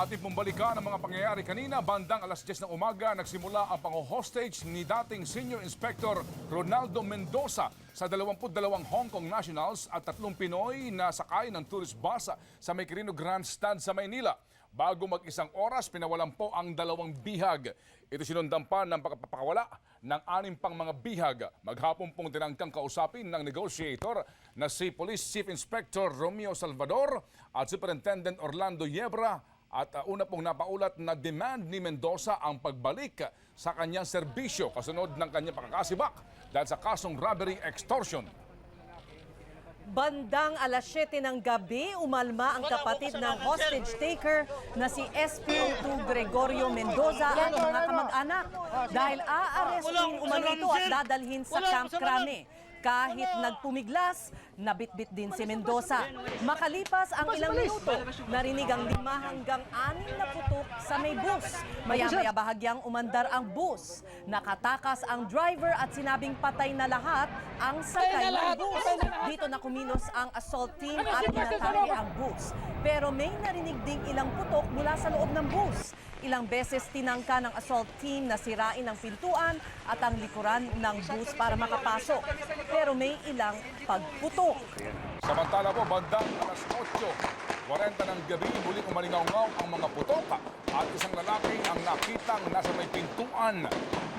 Ating pumbalikan ang mga pangyayari kanina. Bandang alas 10 ng umaga, nagsimula ang pang-hostage ni dating Senior Inspector Ronaldo Mendoza sa 22 Hong Kong nationals at 3 Pinoy na sakay ng tourist bus sa May Quirino Grandstand sa Maynila. Bago mag-isang oras, pinawalan po ang 2 bihag. Ito sinundan pa ng pagpapakawala ng 6 pang mga bihag. Maghapon pong tinangkang kausapin ng negotiator na si Police Chief Inspector Romeo Salvador at Superintendent Orlando Yebra. At una pong napaulat na demand ni Mendoza ang pagbalik sa kanyang serbisyo kasunod ng kanyang pakakasibak dahil sa kasong robbery extortion. Bandang alas 7 ng gabi, umalma ang kapatid ng hostage taker na si SP02 Gregorio Mendoza at mga kamag-anak dahil aarestuhin umano ito at dadalhin sa Camp Crane. Kahit nagpumiglas, nabitbit din si Mendoza. Makalipas ang ilang minuto, narinig ang 5 hanggang 6 na putok sa may bus. Maya-maya bahagyang umandar ang bus. Nakatakas ang driver at sinabing patay na lahat ang sakay ng bus. Dito na kumilos ang assault team at inatake ang bus. Pero may narinig ding ilang putok mula sa loob ng bus. Ilang beses tinangka ng assault team na sirain ang pintuan at ang likuran ng bus para makapasok. Pero may ilang pagputok. Samantala po, bandang alas 8:40 ng gabi, muling umalingaw-ngaw ang mga putok at isang lalaki ang nakitang nasa may pintuan.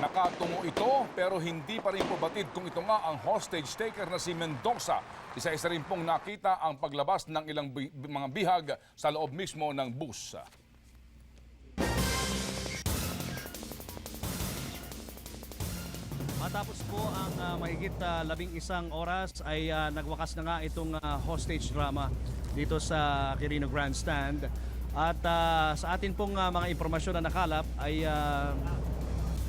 Nakatungo ito pero hindi pa rin po batid kung ito nga ang hostage taker na si Mendoza. Isa-isa rin pong nakita ang paglabas ng ilang mga bihag sa loob mismo ng bus. Matapos po ang mahigit 11 oras ay nagwakas na nga itong hostage drama dito sa Quirino Grandstand. At sa atin pong mga impormasyon na nakalap ay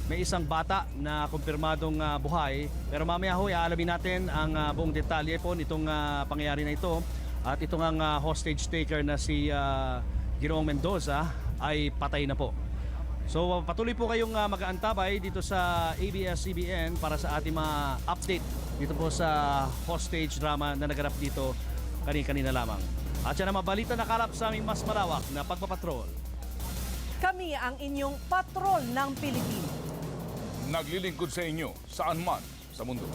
may isang bata na kumpirmadong buhay. Pero mamaya ho, aalamin natin ang buong detalye po nitong pangyayari na ito. At itong ang hostage taker na si Ginoong Mendoza ay patay na po. So patuloy po kayong mag-aantabay dito sa ABS-CBN para sa ating mga update dito po sa hostage drama na naganap dito kanina lamang. At yan ang mabalita na kalap sa aming mas malawak na pagpapatrol. Kami ang inyong patrol ng Pilipino. Naglilingkod sa inyo saan man sa mundo.